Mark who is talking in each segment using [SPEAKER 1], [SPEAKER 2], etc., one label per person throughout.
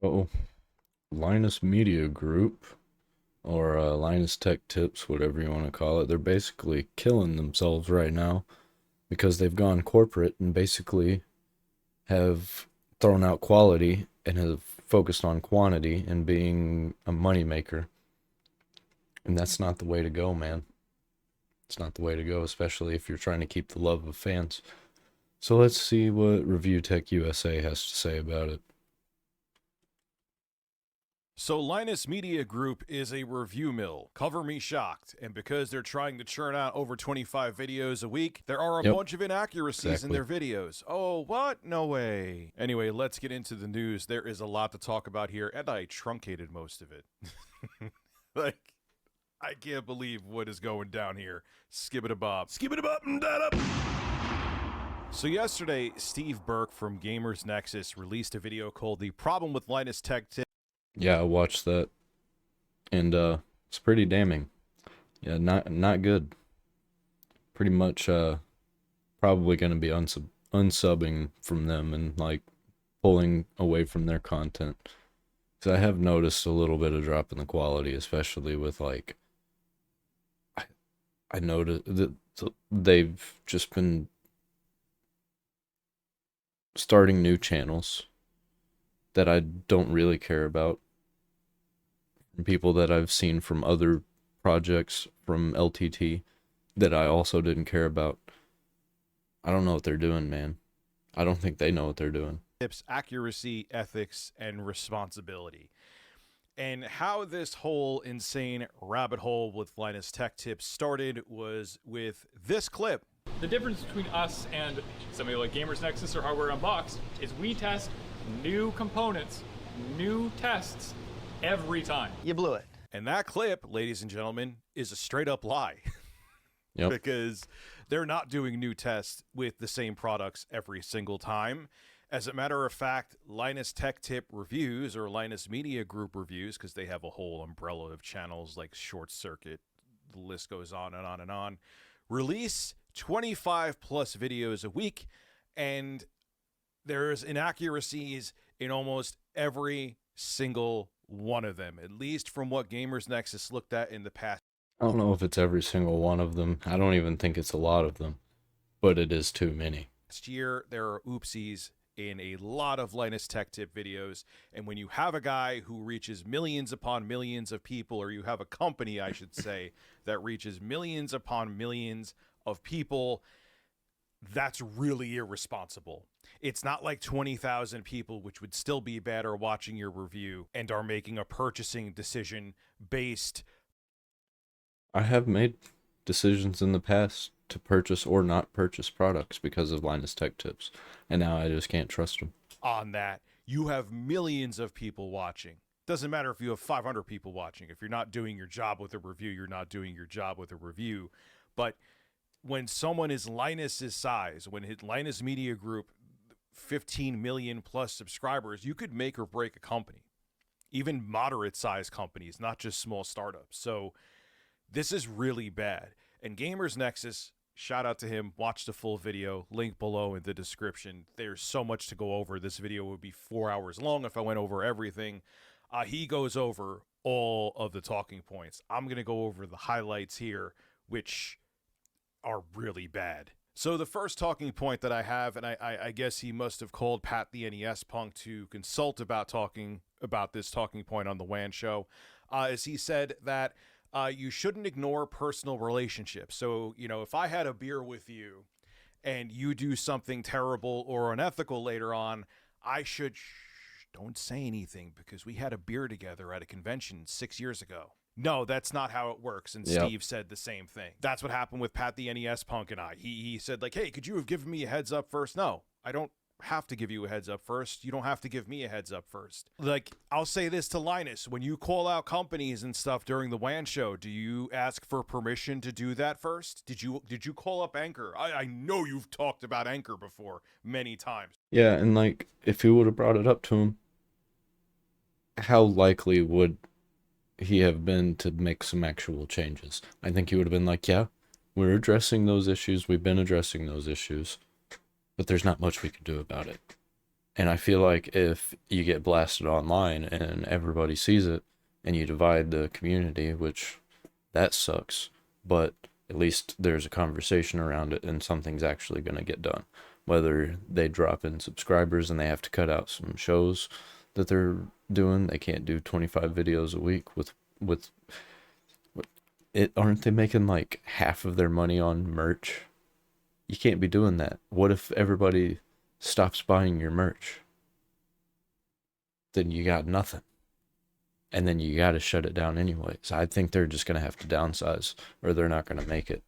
[SPEAKER 1] Oh, Linus Media Group, or Linus Tech Tips, whatever you want to call it, they're basically killing themselves right now because they've gone corporate and basically have thrown out quality and have focused on quantity and being a moneymaker. And that's not the way to go, man. It's not the way to go, especially if you're trying to keep the love of fans. So let's see what ReviewTechUSA has to say about it.
[SPEAKER 2] So Linus Media Group is a review mill. Cover me shocked. And because they're trying to churn out over 25 videos a week, there are a
[SPEAKER 1] Yep,
[SPEAKER 2] bunch of inaccuracies in
[SPEAKER 1] exactly.
[SPEAKER 2] their videos. Oh, what? No way. Anyway, let's get into the news. There is a lot to talk about here, and I truncated most of it. Like, I can't believe what is going down here. Skibidi-bop. Skibidi-bop and da-da. So yesterday, Steve Burke from Gamers Nexus released a video called The Problem with Linus Tech Tips.
[SPEAKER 1] Yeah, I watched that, and it's pretty damning. Yeah, not good. Pretty much probably going to be unsubbing from them and like pulling away from their content. Because I have noticed a little bit of drop in the quality, especially with like I noticed that they've just been starting new channels that I don't really care about. People that I've seen from other projects from LTT that I also didn't care about. I don't know what they're doing, man. I don't think they know what they're doing.
[SPEAKER 2] Accuracy, ethics, and responsibility. And how this whole insane rabbit hole with Linus Tech Tips started was with this clip.
[SPEAKER 3] The difference between us and somebody like Gamers Nexus or Hardware Unboxed is we test new components, new tests every time.
[SPEAKER 4] You blew it.
[SPEAKER 2] And that clip, ladies and gentlemen, is a straight up lie.
[SPEAKER 1] Yep.
[SPEAKER 2] Because they're not doing new tests with the same products every single time. As a matter of fact, Linus Tech Tip Reviews or Linus Media Group Reviews, because they have a whole umbrella of channels like Short Circuit, the list goes on and on and on, release 25 plus videos a week, and there's inaccuracies in almost every single one of them, at least from what Gamers Nexus looked at in the past.
[SPEAKER 1] I don't know if it's every single one of them. I don't even think it's a lot of them, but it is too many.
[SPEAKER 2] Last year, there are oopsies in a lot of Linus Tech Tip videos. And when you have a guy who reaches millions upon millions of people, or you have a company, I should say, that reaches millions upon millions of people, that's really irresponsible. It's not like 20,000 people, which would still be bad, are watching your review and are making a purchasing decision based.
[SPEAKER 1] I have made decisions in the past to purchase or not purchase products because of Linus Tech Tips, and now I just can't trust them.
[SPEAKER 2] On that, you have millions of people watching. Doesn't matter if you have 500 people watching. If you're not doing your job with a review, you're not doing your job with a review. But when someone is Linus's size, when his Linus Media Group, 15 million plus subscribers, you could make or break a company, even moderate sized companies, not just small startups. So this is really bad. And Gamers Nexus, shout out to him. Watch the full video. Link below in the description. There's so much to go over. This video would be 4 hours long if I went over everything. He goes over all of the talking points. I'm going to go over the highlights here, which are really bad. So the first talking point that I have, and I guess he must have called Pat the NES punk to consult about talking about this talking point on the WAN show, is he said that you shouldn't ignore personal relationships. So, you know, if I had a beer with you and you do something terrible or unethical later on, I should don't say anything because we had a beer together at a convention 6 years ago. No, that's not how it works. And
[SPEAKER 1] Yep.
[SPEAKER 2] Steve said the same thing. That's what happened with Pat the NES punk and I. He said like, hey, could you have given me a heads up first? No, I don't have to give you a heads up first. You don't have to give me a heads up first. Like, I'll say this to Linus. When you call out companies and stuff during the WAN show, do you ask for permission to do that first? Did you call up Anchor? I know you've talked about Anchor before many times.
[SPEAKER 1] Yeah, and like, if he would have brought it up to him, how likely would he have been to make some actual changes? I think he would have been like, yeah, we're addressing those issues. We've been addressing those issues, but there's not much we can do about it. And I feel like if you get blasted online and everybody sees it and you divide the community, which that sucks, but at least there's a conversation around it and something's actually going to get done. Whether they drop in subscribers and they have to cut out some shows that they're doing, they can't do 25 videos a week with it. Aren't they making like half of their money on merch? You can't be doing that. What if everybody stops buying your merch? Then you got nothing. And then you got to shut it down anyway. So I think they're just going to have to downsize or they're not going to make it.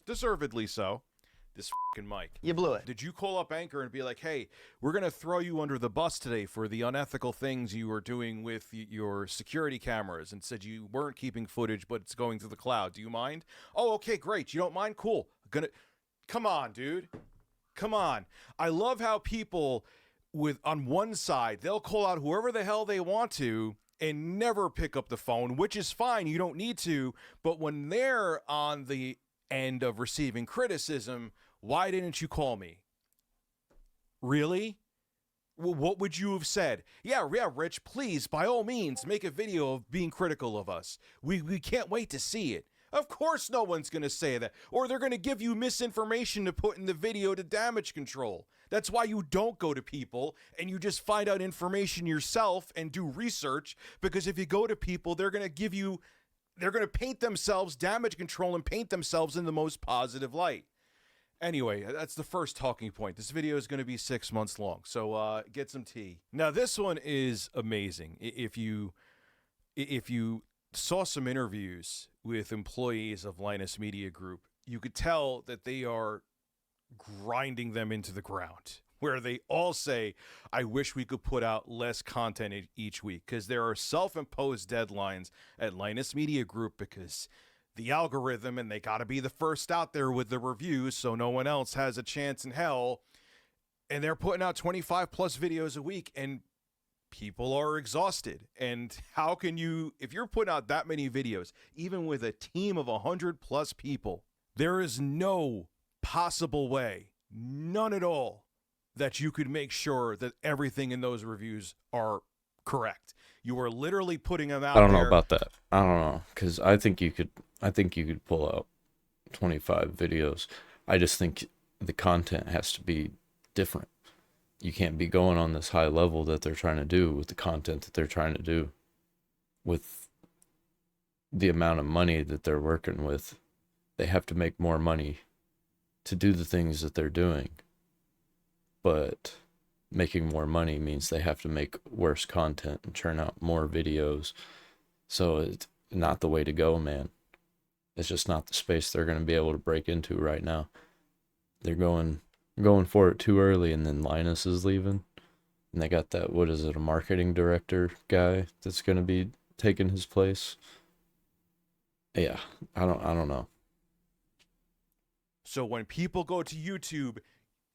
[SPEAKER 2] Deservedly so. This fucking mic.
[SPEAKER 4] You blew it.
[SPEAKER 2] Did you call up Anchor and be like, hey, we're going to throw you under the bus today for the unethical things you were doing with your security cameras, and said you weren't keeping footage, but it's going to the cloud. Do you mind? Oh, okay, great. You don't mind? Cool. Come on, dude. Come on. I love how people on one side, they'll call out whoever the hell they want to and never pick up the phone, which is fine. You don't need to. But when they're on the end of receiving criticism, why didn't you call me? Really? Well, what would you have said? Yeah, Rich, please, by all means, make a video of being critical of us. We can't wait to see it. Of course no one's going to say that. Or they're going to give you misinformation to put in the video to damage control. That's why you don't go to people and you just find out information yourself and do research, because if you go to people, they're going to paint themselves, damage control, and paint themselves in the most positive light. Anyway, that's the first talking point. This video is going to be 6 months long, so get some tea. Now, this one is amazing. If you saw some interviews with employees of Linus Media Group, you could tell that they are grinding them into the ground, where they all say, I wish we could put out less content each week, because there are self-imposed deadlines at Linus Media Group because the algorithm, and they got to be the first out there with the reviews so no one else has a chance in hell. And they're putting out 25 plus videos a week, and people are exhausted. And how can you, if you're putting out that many videos, even with a team of 100 plus people, there is no possible way, none at all, that you could make sure that everything in those reviews are correct. You are literally putting them out
[SPEAKER 1] I don't
[SPEAKER 2] there.
[SPEAKER 1] know about that. I don't know, because I think you could pull out 25 videos. I just think the content has to be different. You can't be going on this high level that they're trying to do with the content that they're trying to do, with the amount of money that they're working with. They have to make more money to do the things that they're doing. But making more money means they have to make worse content and churn out more videos. So it's not the way to go, man. It's just not the space they're going to be able to break into right now. They're going for it too early, and then Linus is leaving. And they got that, what is it, a marketing director guy that's going to be taking his place. Yeah, I don't know.
[SPEAKER 2] So when people go to YouTube,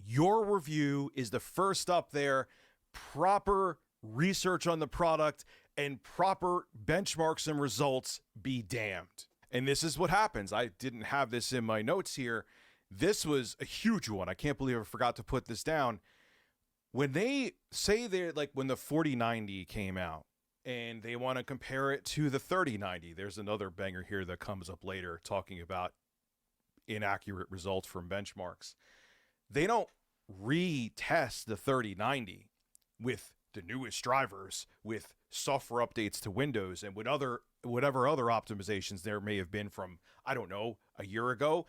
[SPEAKER 2] your review is the first up there. Proper research on the product and proper benchmarks and results be damned. And this is what happens. I didn't have this in my notes here. This was a huge one. I can't believe I forgot to put this down. When they say they're like, when the 4090 came out and they want to compare it to the 3090, there's another banger here that comes up later talking about inaccurate results from benchmarks. They don't retest the 3090 with the newest drivers, with software updates to Windows, and with whatever other optimizations there may have been from, I don't know, a year ago.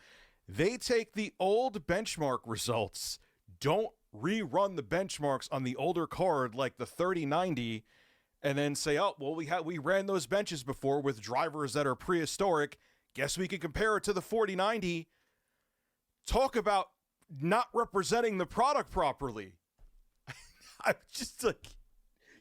[SPEAKER 2] They take the old benchmark results, don't rerun the benchmarks on the older card like the 3090, and then say, oh, well, we ran those benches before with drivers that are prehistoric. Guess we can compare it to the 4090. Talk about not representing the product properly. I'm just like,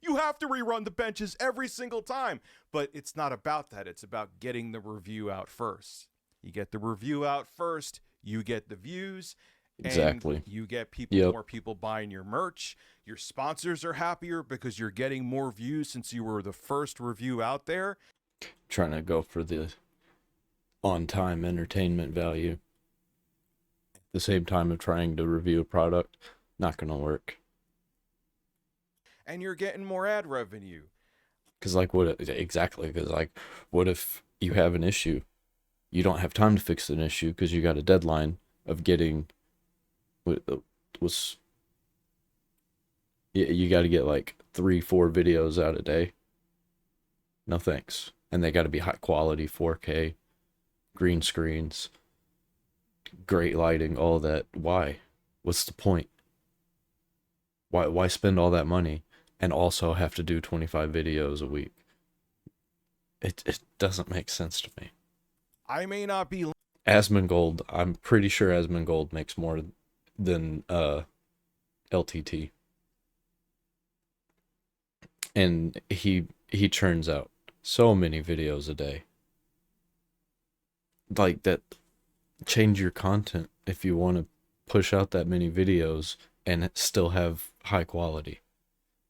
[SPEAKER 2] you have to rerun the benches every single time. But it's not about that. It's about getting the review out first. You get the review out first, you get the views.
[SPEAKER 1] Exactly.
[SPEAKER 2] And you get people, more people buying your merch. Your sponsors are happier because you're getting more views since you were the first review out there.
[SPEAKER 1] Trying to go for the on-time entertainment value. At the same time of trying to review a product. Not gonna work.
[SPEAKER 2] and you're getting more ad revenue.
[SPEAKER 1] Because like what exactly? Because like what if you have an issue? You don't have time to fix an issue because you got a deadline of getting what was you got to get like 3-4 videos out a day. No thanks. And they got to be high quality 4K, green screens, great lighting, all that. Why? What's the point? Why spend all that money and also have to do 25 videos a week? It doesn't make sense to me.
[SPEAKER 2] I may not be
[SPEAKER 1] Asmongold, I'm pretty sure Asmongold makes more than LTT. And he churns out so many videos a day. Like that, change your content if you want to push out that many videos and still have high quality,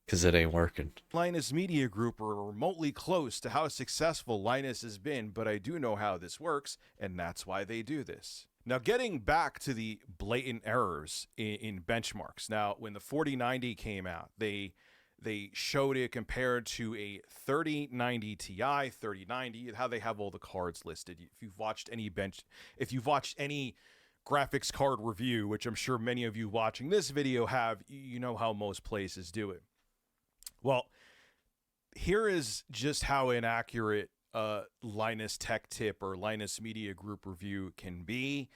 [SPEAKER 1] because it ain't working.
[SPEAKER 2] Linus Media Group or remotely close to how successful Linus has been, but I do know how this works, and that's why they do this. Now, getting back to the blatant errors in benchmarks. Now, when the 4090 came out, they showed it compared to a 3090 Ti, 3090, how they have all the cards listed. If you've watched any graphics card review, which I'm sure many of you watching this video have, you know how most places do it. Well, here is just how inaccurate Linus Tech Tip or Linus Media Group review can be.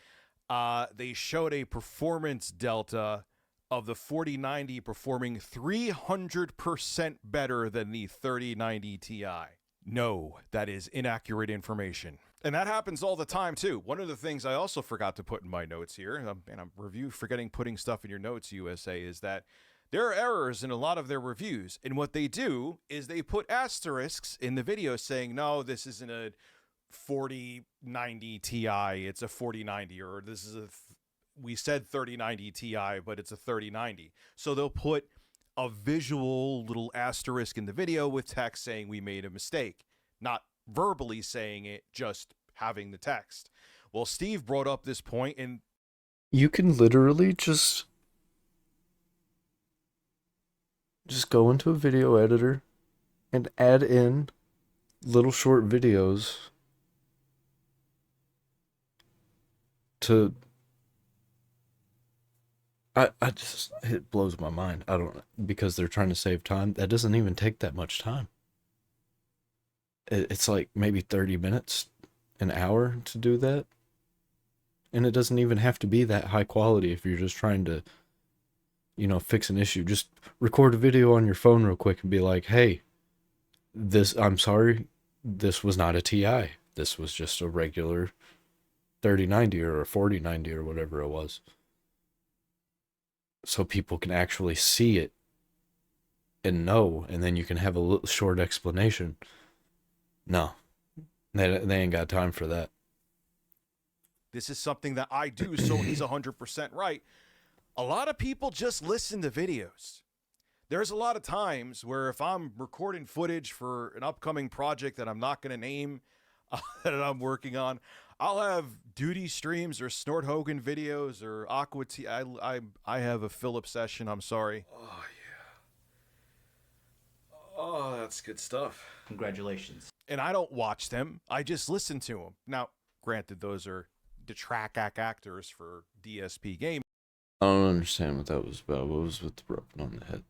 [SPEAKER 2] They showed a performance delta of the 4090 performing 300% better than the 3090 Ti. No, that is inaccurate information. And that happens all the time, too. One of the things I also forgot to put in my notes here, and I'm forgetting putting stuff in your notes, USA, is that there are errors in a lot of their reviews. And what they do is they put asterisks in the video saying, no, this isn't a 4090 Ti, it's a 4090, or this is we said 3090 Ti, but it's a 3090. So they'll put a visual little asterisk in the video with text saying we made a mistake, not verbally saying it, just having the text. Well, Steve brought up this point, and
[SPEAKER 1] You can literally just go into a video editor and add in little short videos to I just, it blows my mind. I don't, because they're trying to save time. That doesn't even take that much time. It's like maybe 30 minutes, an hour to do that. And it doesn't even have to be that high quality if you're just trying to, fix an issue. Just record a video on your phone real quick and be like, hey, I'm sorry, this was not a TI. This was just a regular 3090 or a 4090 or whatever it was. So people can actually see it and know, and then you can have a little short explanation. No, they ain't got time for that.
[SPEAKER 2] this is something that I do, so he's 100% right. A lot of people just listen to videos. There's a lot of times where if I'm recording footage for an upcoming project that I'm not going to name that I'm working on, I'll have Duty streams or Snort Hogan videos or Aqua T. I have a Philip session. I'm sorry.
[SPEAKER 1] Oh, yeah. Oh, that's good stuff.
[SPEAKER 4] Congratulations.
[SPEAKER 2] And I don't watch them. I just listen to them. Now, granted, those are detract actors for DSP Game.
[SPEAKER 1] I don't understand what that was about. What was with the rubbing on the head?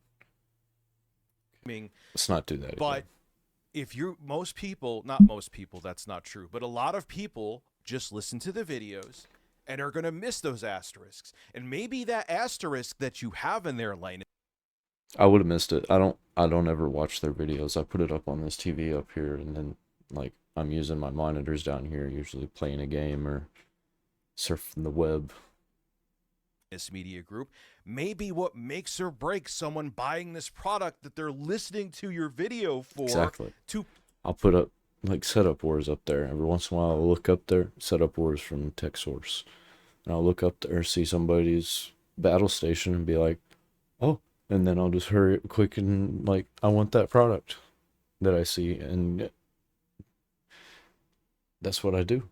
[SPEAKER 1] Let's not do that
[SPEAKER 2] But
[SPEAKER 1] again.
[SPEAKER 2] if not most people, that's not true, but a lot of people just listen to the videos and are going to miss those asterisks. And maybe that asterisk that you have in there, Linus,
[SPEAKER 1] I would have missed it. I don't ever watch their videos. I put it up on this TV up here, and then like I'm using my monitors down here, usually playing a game or surfing the web.
[SPEAKER 2] this media group, maybe what makes or breaks someone buying this product that they're listening to your video for.
[SPEAKER 1] Exactly. I'll put up like setup wars up there. Every once in a while I'll look up there, setup wars from Tech Source. And I'll look up there, see somebody's battle station and be like, oh, and then I'll just hurry up quick and like, I want that product that I see. And that's what I do.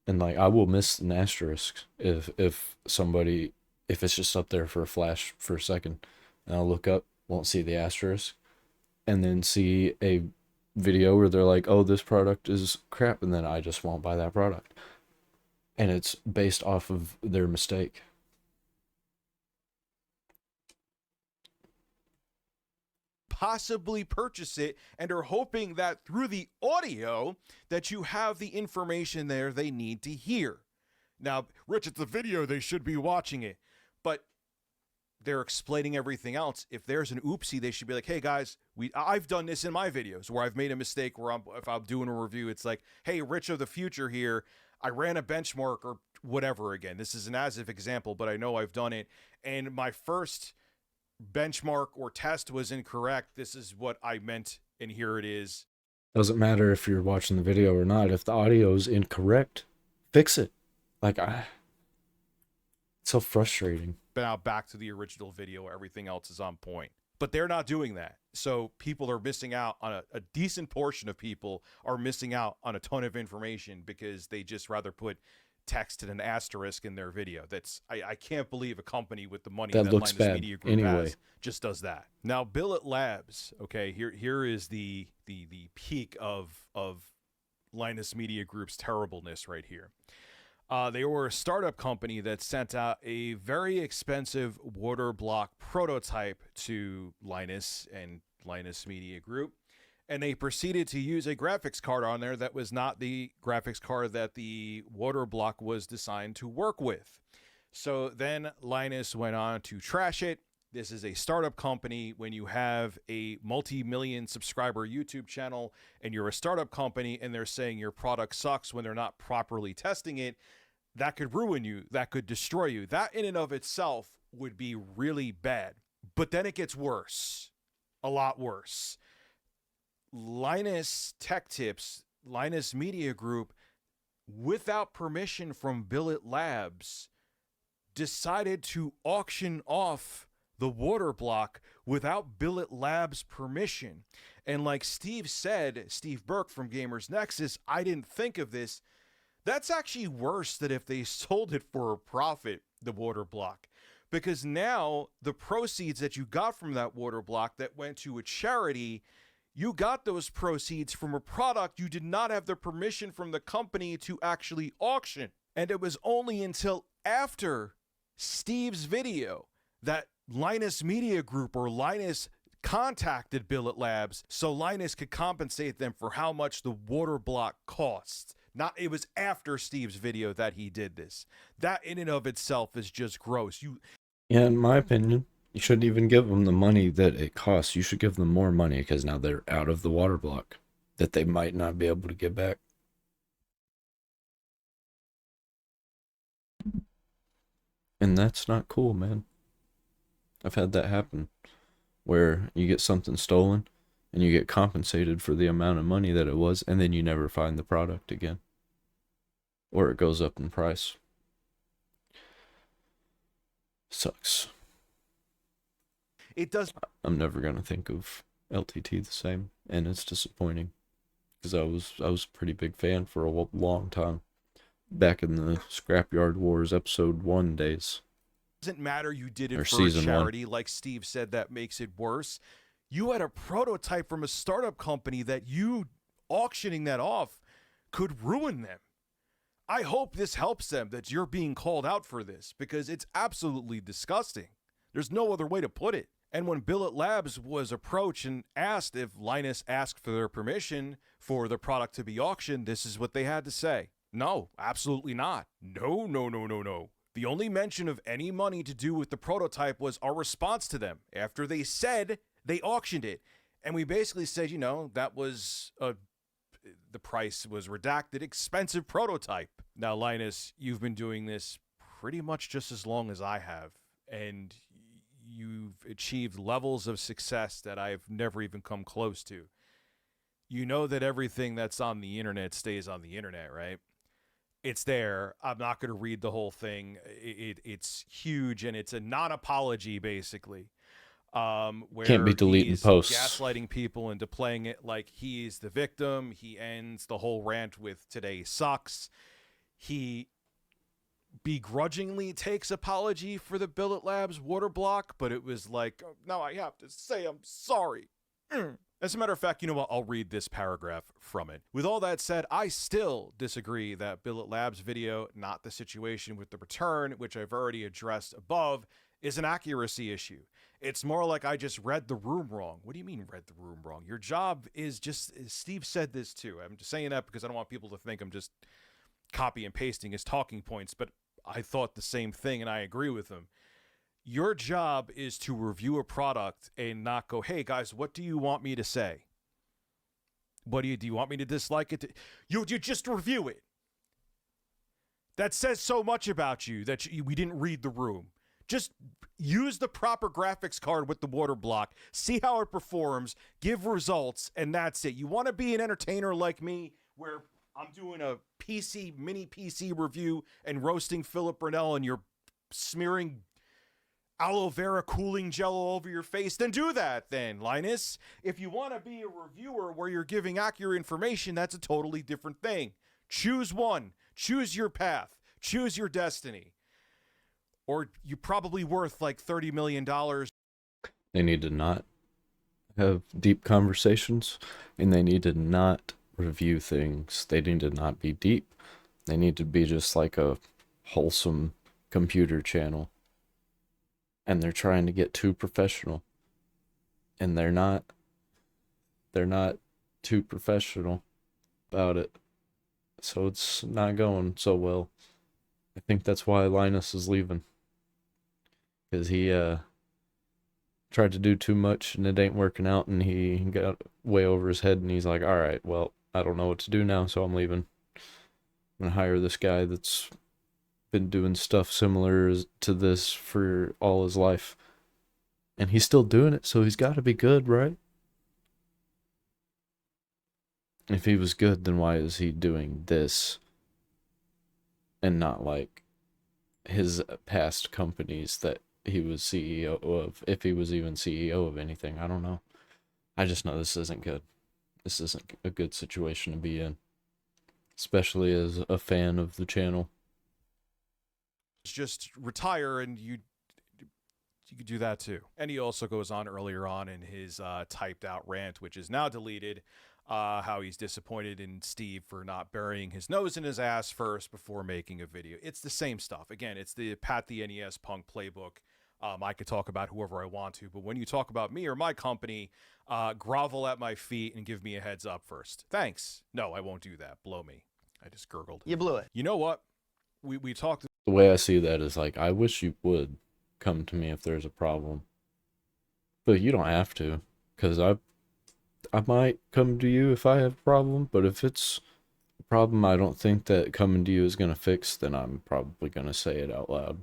[SPEAKER 1] And like, I will miss an asterisk if somebody if it's just up there for a flash for a second, and I'll look up, won't see the asterisk, and then see a video where they're like, oh, this product is crap, and then I just won't buy that product. And it's based off of their mistake.
[SPEAKER 2] Possibly purchase it and are hoping that through the audio that you have the information there they need to hear. Now, Rich, it's a video, they should be watching it, but they're explaining everything else. If there's an oopsie, they should be like, hey guys, I've done this in my videos where I've made a mistake where if I'm doing a review, it's like, hey, Rich of the future here, I ran a benchmark or whatever. Again, this is an as-if example, but I know I've done it, and my first benchmark or test was incorrect. This is what I meant, and here it is.
[SPEAKER 1] Doesn't matter if you're watching the video or not. If the audio is incorrect, fix it. Like, it's so frustrating.
[SPEAKER 2] But now back to the original video, everything else is on point. But they're not doing that. So people are missing out on a decent portion of people are missing out on a ton of information because they just rather put text and an asterisk in their video. That's I can't believe a company with the money that
[SPEAKER 1] looks
[SPEAKER 2] Linus
[SPEAKER 1] bad
[SPEAKER 2] Media Group
[SPEAKER 1] anyway.
[SPEAKER 2] has just does that. Now, Billet Labs, okay, here is the peak of Linus Media Group's terribleness right here. They were a startup company that sent out a very expensive water block prototype to Linus and Linus Media Group, and they proceeded to use a graphics card on there that was not the graphics card that the water block was designed to work with. So then Linus went on to trash it. This is a startup company. When you have a multi-million subscriber YouTube channel and you're a startup company and they're saying your product sucks when they're not properly testing it, that could ruin you. That could destroy you. That in and of itself would be really bad. But then it gets worse. A lot worse. Linus Tech Tips, Linus Media Group, without permission from Billet Labs, decided to auction off the water block without Billet Labs' permission. And like Steve said, Steve Burke from Gamers Nexus, I didn't think of this. That's actually worse than if they sold it for a profit, the water block. Because now the proceeds that you got from that water block that went to a charity, you got those proceeds from a product you did not have the permission from the company to actually auction. And it was only until after Steve's video that Linus Media Group or Linus contacted Billet Labs so Linus could compensate them for how much the water block costs. It was after Steve's video that he did this. That in and of itself is just gross.
[SPEAKER 1] Yeah, in my opinion, you shouldn't even give them the money that it costs. You should give them more money because now they're out of the water block that they might not be able to get back. And that's not cool, man. I've had that happen where you get something stolen and you get compensated for the amount of money that it was, and then you never find the product again. Or it goes up in price. Sucks.
[SPEAKER 2] It does.
[SPEAKER 1] I'm never gonna think of LTT the same, and it's disappointing because I was a pretty big fan for a long time, back in the Scrapyard Wars episode 1 days.
[SPEAKER 2] Doesn't matter you did it
[SPEAKER 1] Or
[SPEAKER 2] for a
[SPEAKER 1] season
[SPEAKER 2] charity, like Steve said, that makes it worse. You had a prototype from a startup company that you auctioning that off could ruin them. I hope this helps them, that you're being called out for this, because it's absolutely disgusting. There's no other way to put it. And when Billet Labs was approached and asked if Linus asked for their permission for the product to be auctioned, this is what they had to say. No, absolutely not. No, no, no, no, no. The only mention of any money to do with the prototype was our response to them after they said they auctioned it. And we basically said, that was the price was redacted, expensive prototype. Now, Linus, you've been doing this pretty much just as long as I have, and you've achieved levels of success that I've never even come close to. You know that everything that's on the internet stays on the internet, right? It's there. I'm not going to read the whole thing. It's huge, and it's a non-apology, basically. Where
[SPEAKER 1] Can't be deleting
[SPEAKER 2] he's
[SPEAKER 1] posts.
[SPEAKER 2] gaslighting people into playing it like he's the victim. He ends the whole rant with "today sucks." He begrudgingly takes apology for the Billet Labs water block, but it was like, oh, now I have to say I'm sorry. As a matter of fact, you know what? I'll read this paragraph from it. With all that said, I still disagree that Billet Labs video, not the situation with the return, which I've already addressed above, is an accuracy issue. It's more like I just read the room wrong. What do you mean read the room wrong? Your job is just, Steve said this too. I'm just saying that because I don't want people to think I'm just copy and pasting his talking points, but I thought the same thing and I agree with him. Your job is to review a product and not go, hey guys, what do you want me to say? What do you want me to dislike it? You just review it. That says so much about you that we didn't read the room. Just use the proper graphics card with the water block, see how it performs, give results, and that's it. You want to be an entertainer like me, where I'm doing a mini PC review and roasting Philip Burnell and you're smearing aloe vera cooling gel all over your face, then do that then, Linus. If you want to be a reviewer where you're giving accurate information, that's a totally different thing. Choose one. Choose your path. Choose your destiny. Or you're probably worth like $30 million.
[SPEAKER 1] They need to not have deep conversations, and they need to not review things. They need to not be deep. They need to be just like a wholesome computer channel. And they're trying to get too professional. And they're not too professional about it. So it's not going so well. I think that's why Linus is leaving. Because he tried to do too much and it ain't working out, and he got way over his head, and he's like, all right, well, I don't know what to do now, so I'm leaving. I'm going to hire this guy that's been doing stuff similar to this for all his life. And he's still doing it, so he's got to be good, right? If he was good, then why is he doing this and not like his past companies that he was CEO of, if he was even CEO of anything? I don't know. I just know this isn't good. This isn't a good situation to be in, especially as a fan of the channel.
[SPEAKER 2] Just retire and you could do that too. And he also goes on earlier on in his typed out rant, which is now deleted, how he's disappointed in Steve for not burying his nose in his ass first before making a video. It's the same stuff. Again, it's the Pat the NES Punk playbook. I could talk about whoever I want to, but when you talk about me or my company, grovel at my feet and give me a heads up first. Thanks. No, I won't do that. Blow me. I just gurgled.
[SPEAKER 4] You blew it.
[SPEAKER 2] You know what? We talked.
[SPEAKER 1] The way I see that is like, I wish you would come to me if there's a problem. But you don't have to, because I might come to you if I have a problem, but if it's a problem I don't think that coming to you is going to fix, then I'm probably going to say it out loud.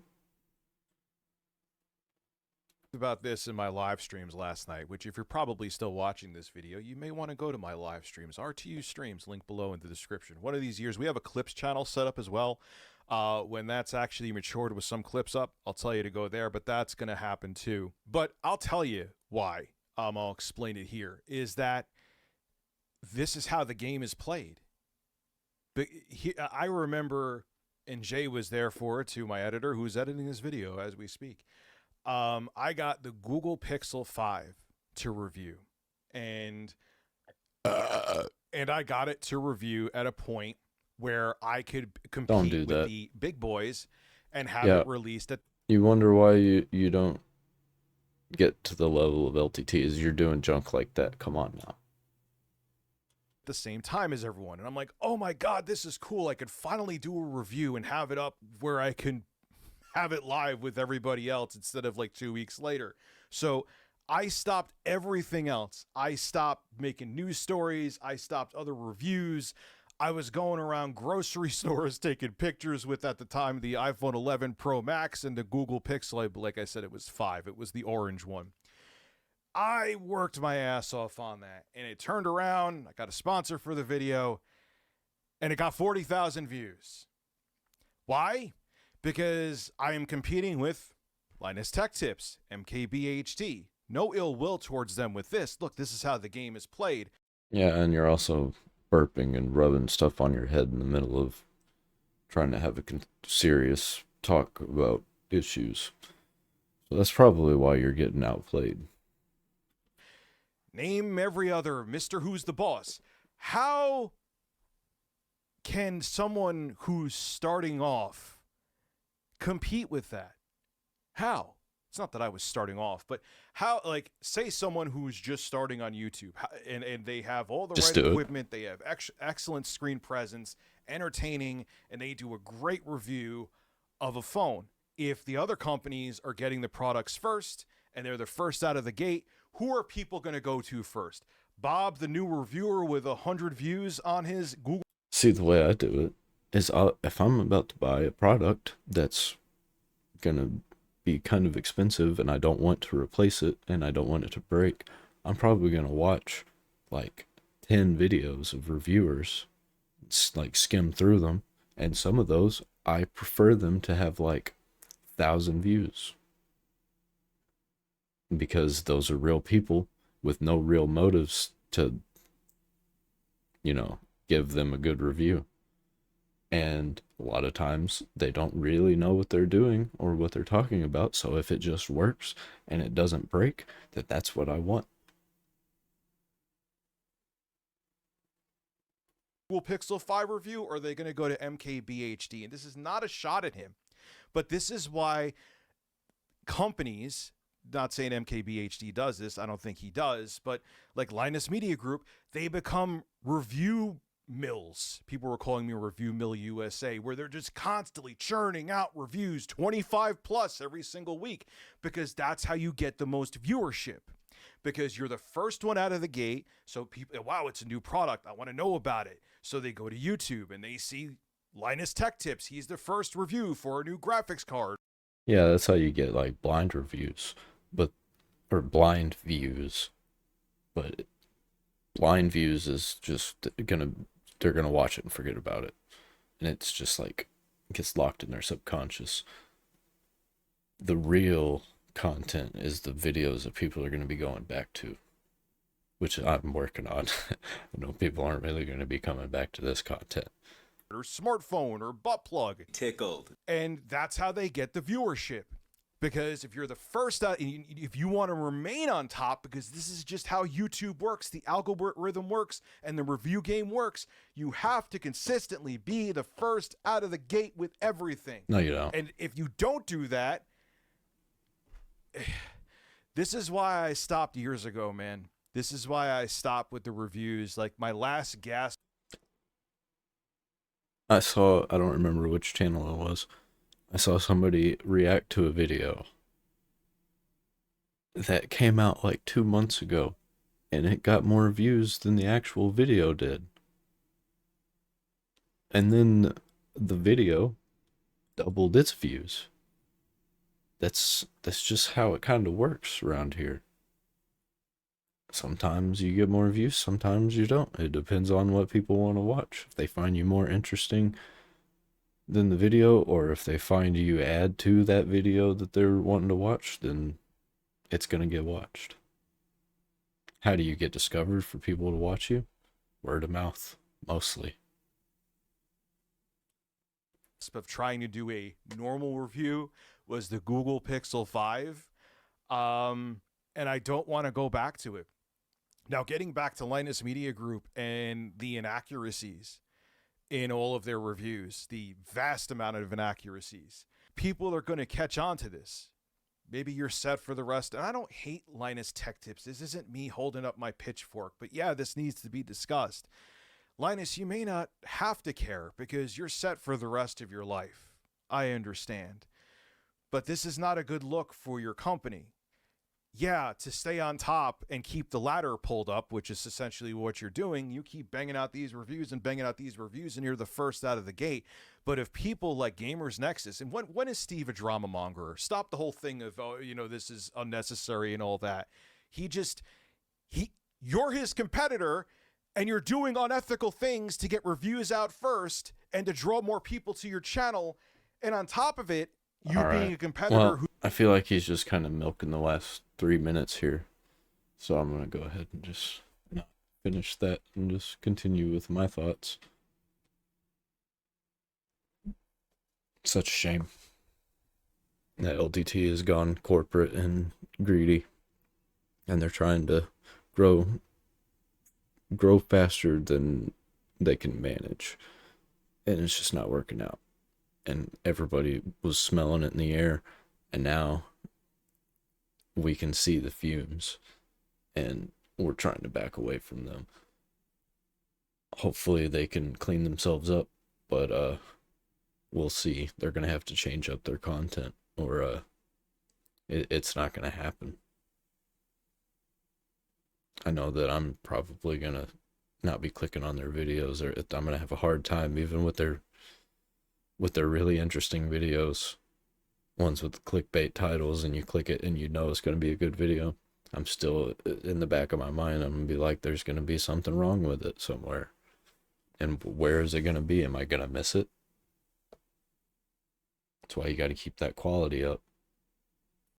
[SPEAKER 2] About this in my live streams last night, which if you're probably still watching this video, you may want to go to my live streams, RTU streams, link below in the description. One of these years, we have a clips channel set up as well. When that's actually matured with some clips up, I'll tell you to go there, but that's going to happen too. But I'll tell you why. I'll explain it here, is that this is how the game is played. But I remember, and Jay was there for it too, my editor, who's editing this video as we speak. I got the Google Pixel 5 to review, and I got it to review at a point where I could compete with the big boys and have it released at.
[SPEAKER 1] You wonder why you don't get to the level of LTTs. You're doing junk like that. Come on now.
[SPEAKER 2] The same time as everyone, and I'm like, oh my god, this is cool. I could finally do a review and have it up where I can have it live with everybody else instead of like 2 weeks later. So I stopped everything else. I stopped making news stories. I stopped other reviews. I was going around grocery stores taking pictures with, at the time, the iPhone 11 Pro Max and the Google Pixel. Like I said, it was 5. It was the orange one. I worked my ass off on that, and it turned around. I got a sponsor for the video, and it got 40,000 views. Why? Because I am competing with Linus Tech Tips, MKBHD. No ill will towards them with this. Look, this is how the game is played.
[SPEAKER 1] Yeah, and you're also burping and rubbing stuff on your head in the middle of trying to have a serious talk about issues. So that's probably why you're getting outplayed.
[SPEAKER 2] Name every other Mr. Who's the Boss. How can someone who's starting off compete with that? How? It's not that I was starting off, but how, like, say someone who's just starting on YouTube and they have all the
[SPEAKER 1] Just
[SPEAKER 2] right
[SPEAKER 1] do it.
[SPEAKER 2] equipment, they have excellent screen presence, entertaining, and they do a great review of a phone. If the other companies are getting the products first and they're the first out of the gate, who are people going to go to first? Bob, the new reviewer with 100 views on his Google.
[SPEAKER 1] See, the way I do it is if I'm about to buy a product that's going to be kind of expensive and I don't want to replace it and I don't want it to break, I'm probably going to watch like 10 videos of reviewers, like skim through them. And some of those, I prefer them to have like 1,000 views. Because those are real people with no real motives to, give them a good review. And a lot of times they don't really know what they're doing or what they're talking about. So if it just works and it doesn't break, that's what I want.
[SPEAKER 2] Google Pixel 5 review, or are they going to go to MKBHD? And this is not a shot at him, but this is why companies, not saying MKBHD does this, I don't think he does, but like Linus Media Group, they become review mills. People were calling me Review Mill USA, where they're just constantly churning out reviews, 25 plus every single week, because that's how you get the most viewership. Because you're the first one out of the gate. So people, wow, it's a new product, I want to know about it. So they go to YouTube and they see Linus Tech Tips. He's the first review for a new graphics card.
[SPEAKER 1] Yeah, that's how you get like blind reviews, or blind views. But blind views is just they're gonna watch it and forget about it. And it's just like, it gets locked in their subconscious. The real content is the videos that people are going to be going back to, which I'm working on. I know people aren't really going to be coming back to this content.
[SPEAKER 2] Or smartphone or butt plug.
[SPEAKER 4] Tickled.
[SPEAKER 2] And that's how they get the viewership. Because if you're the first out, if you want to remain on top, because this is just how YouTube works, the algorithm works, and the review game works, you have to consistently be the first out of the gate with everything.
[SPEAKER 1] No, you don't.
[SPEAKER 2] And if you don't do that, this is why I stopped years ago, man. This is why I stopped with the reviews. Like my last gas.
[SPEAKER 1] I don't remember which channel it was. I saw somebody react to a video that came out like 2 months ago, and it got more views than the actual video did. And then the video doubled its views. That's just how it kind of works around here. Sometimes you get more views, sometimes you don't. It depends on what people want to watch. If they find you more interesting than the video, or if they find you add to that video that they're wanting to watch, then it's going to get watched. How do you get discovered for people to watch you? Word of mouth, mostly.
[SPEAKER 2] Of trying to do a normal review was the Google Pixel 5. And I don't want to go back to it. Now, getting back to Linus Media Group and the inaccuracies in all of their reviews, the vast amount of inaccuracies, people are going to catch on to this. Maybe you're set for the rest. And I don't hate Linus Tech Tips. This isn't me holding up my pitchfork, but yeah, this needs to be discussed. Linus, you may not have to care because you're set for the rest of your life. I understand. But this is not a good look for your company. Yeah, to stay on top and keep the ladder pulled up, which is essentially what you're doing, you keep banging out these reviews and banging out these reviews, and you're the first out of the gate. But if people like Gamers Nexus, and when is Steve a drama monger? Stop the whole thing of, oh, this is unnecessary and all that. You're his competitor, and you're doing unethical things to get reviews out first and to draw more people to your channel. And on top of it, you being a competitor
[SPEAKER 1] I feel like he's just kind of milking the last 3 minutes here. So I'm going to go ahead and just finish that and just continue with my thoughts. Such a shame that LDT has gone corporate and greedy, and they're trying to grow faster than they can manage, and it's just not working out. And everybody was smelling it in the air, and now we can see the fumes, and we're trying to back away from them. Hopefully they can clean themselves up, but we'll see. They're gonna have to change up their content, or it's not gonna happen. I know that I'm probably gonna not be clicking on their videos, or I'm gonna have a hard time even with their really interesting videos, ones with clickbait titles, and you click it and you know it's gonna be a good video. I'm still in the back of my mind, I'm gonna be like, there's gonna be something wrong with it somewhere. And where is it gonna be? Am I gonna miss it? That's why you got to keep that quality up.